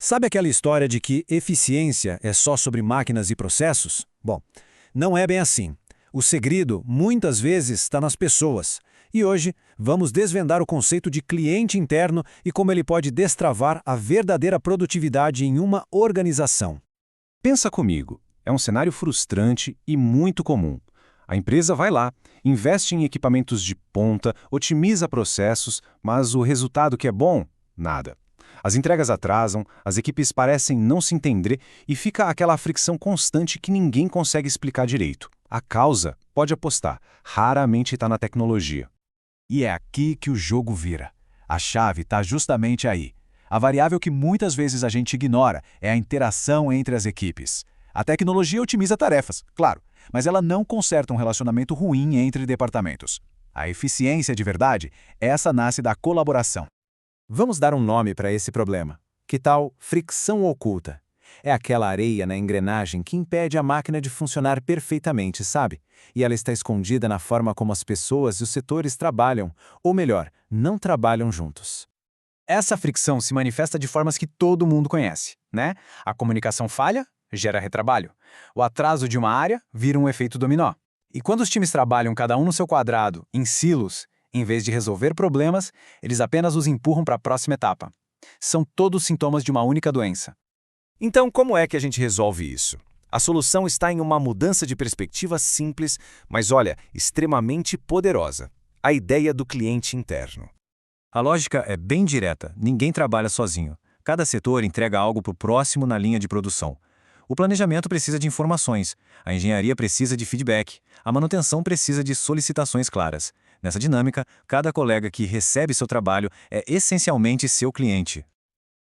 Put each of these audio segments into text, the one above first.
Sabe aquela história de que eficiência é só sobre máquinas e processos? Bom, não é bem assim. O segredo, muitas vezes, está nas pessoas. E hoje, vamos desvendar o conceito de cliente interno e como ele pode destravar a verdadeira produtividade em uma organização. Pensa comigo, é um cenário frustrante e muito comum. A empresa vai lá, investe em equipamentos de ponta, otimiza processos, mas o resultado que é bom? Nada. As entregas atrasam, as equipes parecem não se entender e fica aquela fricção constante que ninguém consegue explicar direito. A causa, pode apostar, raramente está na tecnologia. E é aqui que o jogo vira. A chave está justamente aí. A variável que muitas vezes a gente ignora é a interação entre as equipes. A tecnologia otimiza tarefas, claro, mas ela não conserta um relacionamento ruim entre departamentos. A eficiência de verdade, essa nasce da colaboração. Vamos dar um nome para esse problema. Que tal fricção oculta? É aquela areia na engrenagem que impede a máquina de funcionar perfeitamente, sabe? E ela está escondida na forma como as pessoas e os setores trabalham, ou melhor, não trabalham juntos. Essa fricção se manifesta de formas que todo mundo conhece, né? A comunicação falha, gera retrabalho. O atraso de uma área vira um efeito dominó. E quando os times trabalham cada um no seu quadrado, em silos, em vez de resolver problemas, eles apenas os empurram para a próxima etapa. São todos sintomas de uma única doença. Então, como é que a gente resolve isso? A solução está em uma mudança de perspectiva simples, mas olha, extremamente poderosa. A ideia do cliente interno. A lógica é bem direta, ninguém trabalha sozinho. Cada setor entrega algo para o próximo na linha de produção. O planejamento precisa de informações, a engenharia precisa de feedback, a manutenção precisa de solicitações claras. Nessa dinâmica, cada colega que recebe seu trabalho é essencialmente seu cliente.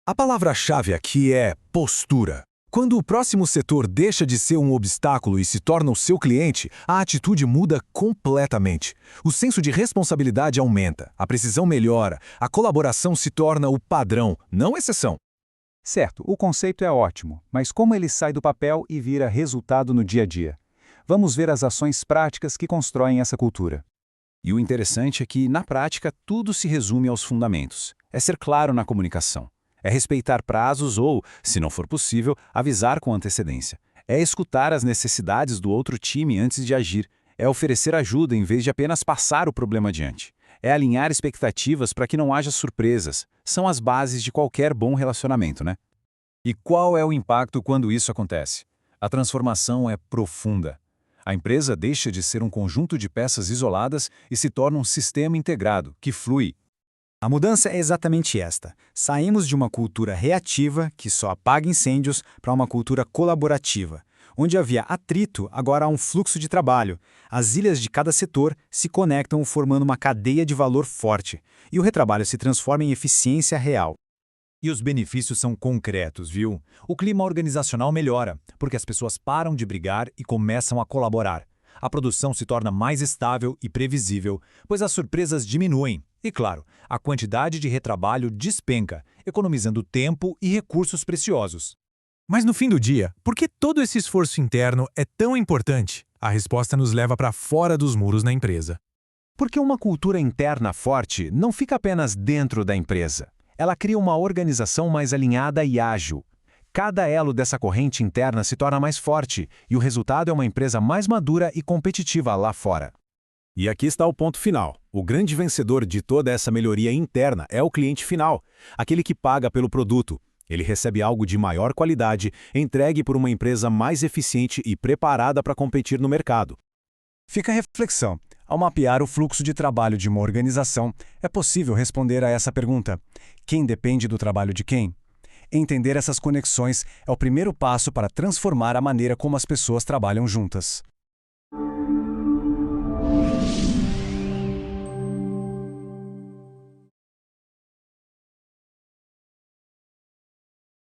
A palavra-chave aqui é postura. Quando o próximo setor deixa de ser um obstáculo e se torna o seu cliente, a atitude muda completamente. O senso de responsabilidade aumenta, a precisão melhora, a colaboração se torna o padrão, não exceção. Certo, o conceito é ótimo, mas como ele sai do papel e vira resultado no dia a dia? Vamos ver as ações práticas que constroem essa cultura. E o interessante é que, na prática, tudo se resume aos fundamentos. É ser claro na comunicação. É respeitar prazos ou, se não for possível, avisar com antecedência. É escutar as necessidades do outro time antes de agir. É oferecer ajuda em vez de apenas passar o problema adiante. É alinhar expectativas para que não haja surpresas. São as bases de qualquer bom relacionamento, né? E qual é o impacto quando isso acontece? A transformação é profunda. A empresa deixa de ser um conjunto de peças isoladas e se torna um sistema integrado, que flui. A mudança é exatamente esta. Saímos de uma cultura reativa, que só apaga incêndios, para uma cultura colaborativa. Onde havia atrito, agora há um fluxo de trabalho. As ilhas de cada setor se conectam formando uma cadeia de valor forte. E o retrabalho se transforma em eficiência real. E os benefícios são concretos, viu? O clima organizacional melhora, porque as pessoas param de brigar e começam a colaborar. A produção se torna mais estável e previsível, pois as surpresas diminuem. E, claro, a quantidade de retrabalho despenca, economizando tempo e recursos preciosos. Mas no fim do dia, por que todo esse esforço interno é tão importante? A resposta nos leva para fora dos muros na empresa. Porque uma cultura interna forte não fica apenas dentro da empresa. Ela cria uma organização mais alinhada e ágil. Cada elo dessa corrente interna se torna mais forte e o resultado é uma empresa mais madura e competitiva lá fora. E aqui está o ponto final. O grande vencedor de toda essa melhoria interna é o cliente final, aquele que paga pelo produto. Ele recebe algo de maior qualidade, entregue por uma empresa mais eficiente e preparada para competir no mercado. Fica a reflexão. Ao mapear o fluxo de trabalho de uma organização, é possível responder a essa pergunta: quem depende do trabalho de quem? Entender essas conexões é o primeiro passo para transformar a maneira como as pessoas trabalham juntas.